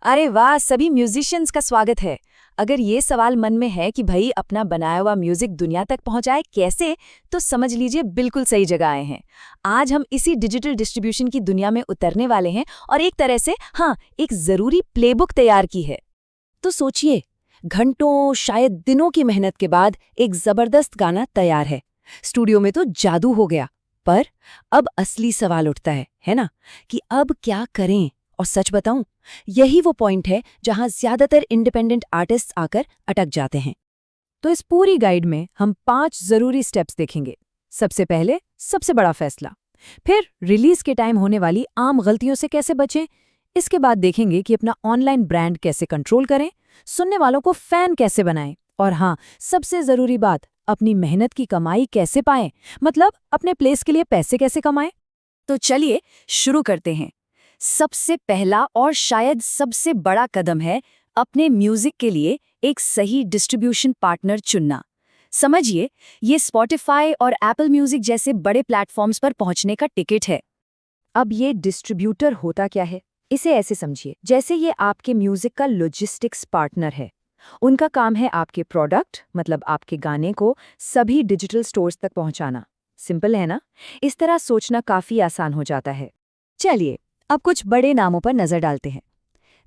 अरे वाह, सभी म्यूजिशियंस का स्वागत है। अगर ये सवाल मन में है कि भाई अपना बनाया हुआ म्यूजिक दुनिया तक पहुंचाए कैसे, तो समझ लीजिए बिल्कुल सही जगह आए हैं। आज हम इसी डिजिटल डिस्ट्रीब्यूशन की दुनिया में उतरने वाले हैं और एक तरह से एक जरूरी प्लेबुक तैयार की है। तो सोचिए, घंटों शायद दिनों की मेहनत के बाद एक जबरदस्त गाना तैयार है। स्टूडियो में तो जादू हो गया। पर अब असली सवाल उठता है ना, कि अब क्या करें? और सच बताऊं, यही वो पॉइंट है जहां ज्यादातर इंडिपेंडेंट आर्टिस्ट्स आकर अटक जाते हैं। तो इस पूरी गाइड में हम 5 जरूरी स्टेप्स देखेंगे। सबसे पहले सबसे बड़ा फैसला, फिर रिलीज के टाइम होने वाली आम गलतियों से कैसे बचें। इसके बाद देखेंगे कि अपना ऑनलाइन ब्रांड कैसे कंट्रोल करें, सुनने वालों को फैन कैसे बनाएं, और सबसे जरूरी बात, अपनी मेहनत की कमाई कैसे पाएं, मतलब अपने प्लेस के लिए पैसे कैसे कमाएं। तो चलिए शुरू करते हैं। सबसे पहला और शायद सबसे बड़ा कदम है अपने म्यूजिक के लिए एक सही डिस्ट्रीब्यूशन पार्टनर चुनना। समझिए, ये स्पॉटिफाई और एप्पल म्यूजिक जैसे बड़े प्लेटफॉर्म्स पर पहुंचने का टिकट है। अब ये डिस्ट्रीब्यूटर होता क्या है? इसे ऐसे समझिए जैसे ये आपके म्यूजिक का लॉजिस्टिक्स पार्टनर है। उनका काम है आपके प्रोडक्ट, मतलब आपके गाने को सभी डिजिटल स्टोर्स तक पहुंचाना। सिंपल है ना? इस तरह सोचना काफी आसान हो जाता है। चलिए अब कुछ बड़े नामों पर नजर डालते हैं।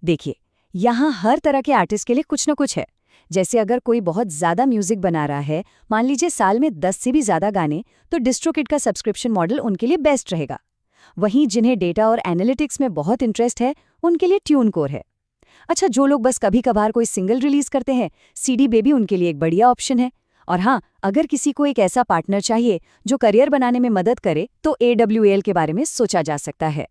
देखिए, यहाँ हर तरह के आर्टिस्ट के लिए कुछ न कुछ है। जैसे अगर कोई बहुत ज्यादा म्यूजिक बना रहा है, मान लीजिए साल में 10 से भी ज्यादा गाने, तो डिस्ट्रोकिड का सब्सक्रिप्शन मॉडल उनके लिए बेस्ट रहेगा। वहीं जिन्हें डेटा और एनालिटिक्स में बहुत इंटरेस्ट है, उनके लिए ट्यूनकोर है। अच्छा, जो लोग बस कभी कभार कोई सिंगल रिलीज करते हैं, सीडी बेबी उनके लिए एक बढ़िया ऑप्शन है। और अगर किसी को एक ऐसा पार्टनर चाहिए जो करियर बनाने में मदद करे, तो AWAL के बारे में सोचा जा सकता है।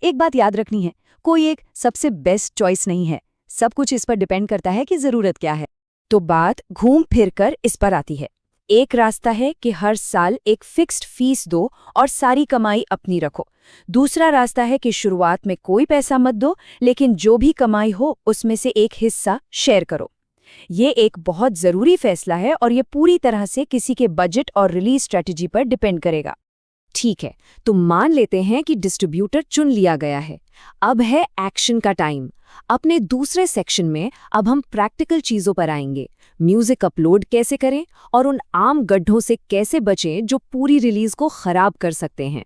एक बात याद रखनी है, कोई एक सबसे बेस्ट चॉइस नहीं है। सब कुछ इस पर डिपेंड करता है कि जरूरत क्या है। तो बात घूम फिर कर इस पर आती है। एक रास्ता है कि हर साल एक फिक्स्ड फीस दो और सारी कमाई अपनी रखो। दूसरा रास्ता है कि शुरुआत में कोई पैसा मत दो, लेकिन जो भी कमाई हो उसमें से एक हिस्सा शेयर करो। ये एक बहुत जरूरी फैसला है और ये पूरी तरह से किसी के बजट और रिलीज स्ट्रेटजी पर डिपेंड करेगा। ठीक है, तो मान लेते हैं कि डिस्ट्रीब्यूटर चुन लिया गया है। अब है एक्शन का टाइम। अपने दूसरे सेक्शन में अब हम प्रैक्टिकल चीजों पर आएंगे। म्यूजिक अपलोड कैसे करें और उन आम गड्ढों से कैसे बचें जो पूरी रिलीज को खराब कर सकते हैं।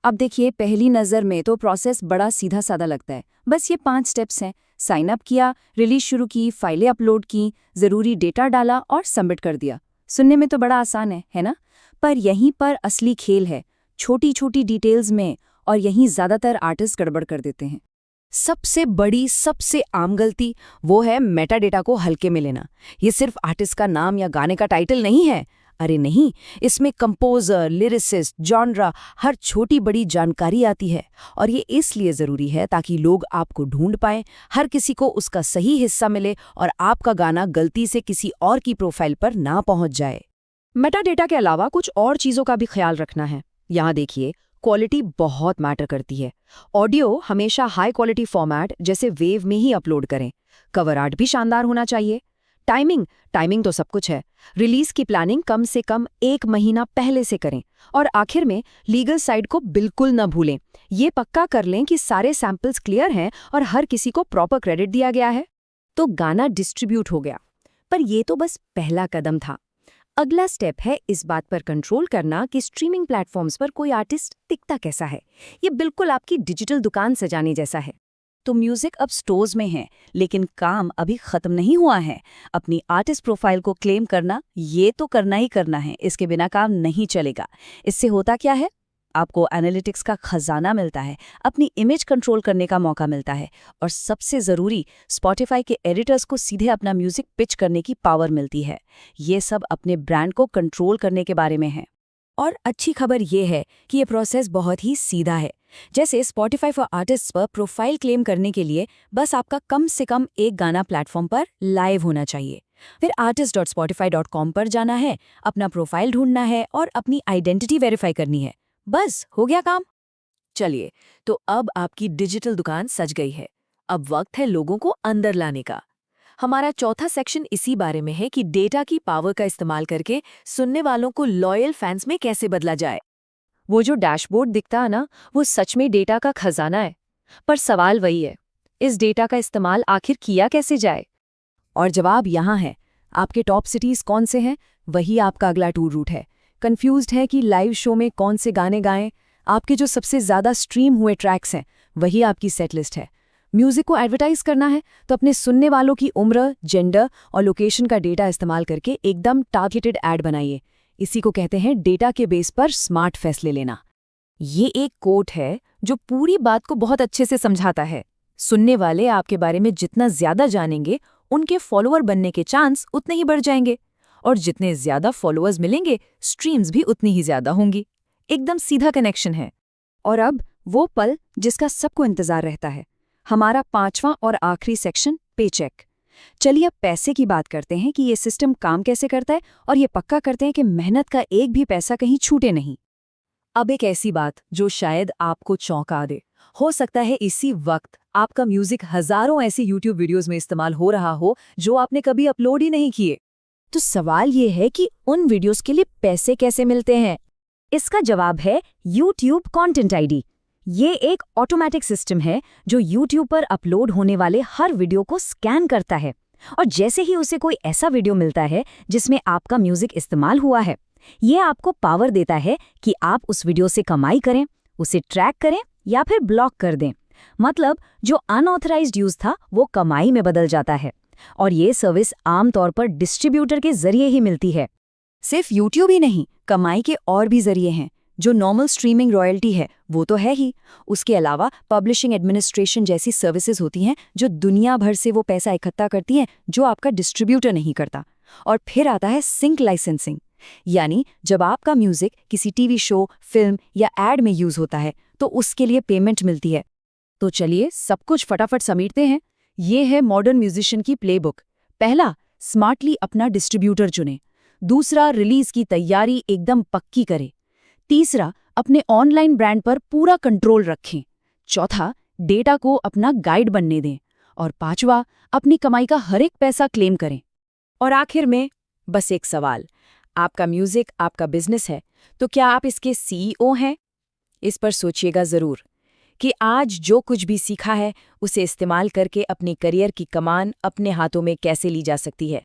अब देखिए, पहली नज़र में तो प्रोसेस बड़ा सीधा साधा लगता है। बस ये 5 स्टेप्स हैं। साइन अप किया, रिलीज शुरू की, फाइलें अपलोड की, ज़रूरी डेटा डाला और सबमिट कर दिया। सुनने में तो बड़ा आसान है ना? पर यहीं पर असली खेल है, छोटी छोटी डिटेल्स में, और यहीं ज़्यादातर आर्टिस्ट गड़बड़ कर देते हैं। सबसे बड़ी, सबसे आम गलती वो है मेटा डेटा को हल्के में लेना। ये सिर्फ आर्टिस्ट का नाम या गाने का टाइटल नहीं है। अरे नहीं, इसमें कंपोजर, लिरिसिस्ट, जॉनरा, हर छोटी बड़ी जानकारी आती है। और ये इसलिए ज़रूरी है ताकि लोग आपको ढूंढ पाएं, हर किसी को उसका सही हिस्सा मिले और आपका गाना गलती से किसी और की प्रोफाइल पर ना पहुंच जाए। मेटा डेटा के अलावा कुछ और चीज़ों का भी ख्याल रखना है। यहाँ देखिए, क्वालिटी बहुत मैटर करती है। ऑडियो हमेशा हाई क्वालिटी फॉर्मेट जैसे वेव में ही अपलोड करें। कवर आर्ट भी शानदार होना चाहिए। टाइमिंग तो सब कुछ है। रिलीज की प्लानिंग कम से कम 1 महीना पहले से करें। और आखिर में लीगल साइड को बिल्कुल न भूलें। ये पक्का कर लें कि सारे सैंपल्स क्लियर हैं और हर किसी को प्रॉपर क्रेडिट दिया गया है। तो गाना डिस्ट्रीब्यूट हो गया, पर ये तो बस पहला कदम था। अगला स्टेप है इस बात पर कंट्रोल करना कि स्ट्रीमिंग प्लेटफॉर्म्स पर कोई आर्टिस्ट दिखता कैसा है। ये बिल्कुल आपकी डिजिटल दुकान सजाने जैसा है। तो म्यूजिक अब स्टोर्स में है, लेकिन काम अभी खत्म नहीं हुआ है। अपनी आर्टिस्ट प्रोफाइल को क्लेम करना, ये तो करना ही करना है। इसके बिना काम नहीं चलेगा। इससे होता क्या है? आपको एनालिटिक्स का खजाना मिलता है, अपनी इमेज कंट्रोल करने का मौका मिलता है, और सबसे ज़रूरी, स्पॉटिफाई के एडिटर्स को सीधे अपना म्यूजिक पिच करने की पावर मिलती है। ये सब अपने ब्रांड को कंट्रोल करने के बारे में है। और अच्छी खबर ये है कि ये प्रोसेस बहुत ही सीधा है। जैसे स्पॉटिफाई फॉर आर्टिस्ट्स पर प्रोफाइल क्लेम करने के लिए बस आपका कम से कम एक गाना प्लेटफॉर्म पर लाइव होना चाहिए। फिर artist.spotify.com पर जाना है, अपना प्रोफाइल ढूंढना है और अपनी आइडेंटिटी वेरीफाई करनी है। बस हो गया काम। चलिए, तो अब आपकी डिजिटल दुकान सज गई है। अब वक्त है लोगों को अंदर लाने का। हमारा चौथा सेक्शन इसी बारे में है कि डेटा की पावर का इस्तेमाल करके सुनने वालों को लॉयल फैंस में कैसे बदला जाए। वो जो डैशबोर्ड दिखता है ना, वो सच में डेटा का खजाना है। पर सवाल वही है, इस डेटा का इस्तेमाल आखिर किया कैसे जाए? और जवाब यहाँ है। आपके टॉप सिटीज कौन से हैं, वही आपका अगला टूर रूट है। कंफ्यूज्ड है कि लाइव शो में कौन से गाने गाएं? आपके जो सबसे ज़्यादा स्ट्रीम हुए ट्रैक्स हैं, वही आपकी सेट लिस्ट है। म्यूजिक को एडवर्टाइज करना है तो अपने सुनने वालों की उम्र, जेंडर और लोकेशन का डेटा इस्तेमाल करके एकदम टारगेटेड ऐड बनाइए। इसी को कहते हैं डेटा के बेस पर स्मार्ट फैसले लेना। ये एक कोट है जो पूरी बात को बहुत अच्छे से समझाता है। सुनने वाले आपके बारे में जितना ज्यादा जानेंगे, उनके फॉलोअर बनने के चांस उतने ही बढ़ जाएंगे, और जितने ज्यादा फॉलोअर्स मिलेंगे, स्ट्रीम्स भी उतनी ही ज्यादा होंगी। एकदम सीधा कनेक्शन है। और अब वो पल जिसका सबको इंतजार रहता है, हमारा 5वां और आखिरी सेक्शन, पेचेक। चलिए अब पैसे की बात करते हैं कि ये सिस्टम काम कैसे करता है, और ये पक्का करते हैं कि मेहनत का एक भी पैसा कहीं छूटे नहीं। अब एक ऐसी बात जो शायद आपको चौंका दे। हो सकता है इसी वक्त आपका म्यूजिक हजारों ऐसी यूट्यूब वीडियोस में इस्तेमाल हो रहा हो जो आपने कभी अपलोड ही नहीं किए। तो सवाल ये है कि उन वीडियोस के लिए पैसे कैसे मिलते हैं? इसका जवाब है YouTube कंटेंट आईडी। ये एक ऑटोमेटिक सिस्टम है जो YouTube पर अपलोड होने वाले हर वीडियो को स्कैन करता है, और जैसे ही उसे कोई ऐसा वीडियो मिलता है जिसमें आपका म्यूजिक इस्तेमाल हुआ है, ये आपको पावर देता है कि आप उस वीडियो से कमाई करें, उसे ट्रैक करें या फिर ब्लॉक कर दें। मतलब जो अनऑथराइज्ड यूज था वो कमाई में बदल जाता है, और ये सर्विस आमतौर पर डिस्ट्रीब्यूटर के जरिए ही मिलती है। सिर्फ YouTube ही नहीं, कमाई के और भी जरिए हैं। जो नॉर्मल स्ट्रीमिंग रॉयल्टी है वो तो है ही, उसके अलावा पब्लिशिंग एडमिनिस्ट्रेशन जैसी सर्विसेज होती हैं जो दुनिया भर से वो पैसा इकट्ठा करती हैं जो आपका डिस्ट्रीब्यूटर नहीं करता। और फिर आता है सिंक लाइसेंसिंग, यानी जब आपका म्यूजिक किसी टीवी शो, फिल्म या एड में यूज होता है तो उसके लिए पेमेंट मिलती है। तो चलिए सब कुछ फटाफट समेटते हैं। ये है मॉडर्न म्यूजिशियन की प्लेबुक। पहला, स्मार्टली अपना डिस्ट्रीब्यूटर चुनें। दूसरा, रिलीज की तैयारी एकदम पक्की करें। तीसरा, अपने ऑनलाइन ब्रांड पर पूरा कंट्रोल रखें। चौथा, डेटा को अपना गाइड बनने दें। और पांचवा, अपनी कमाई का हर एक पैसा क्लेम करें। और आखिर में बस एक सवाल, आपका म्यूजिक आपका बिजनेस है, तो क्या आप इसके CEO हैं? इस पर सोचिएगा जरूर कि आज जो कुछ भी सीखा है उसे इस्तेमाल करके अपने करियर की कमान अपने हाथों में कैसे ली जा सकती है।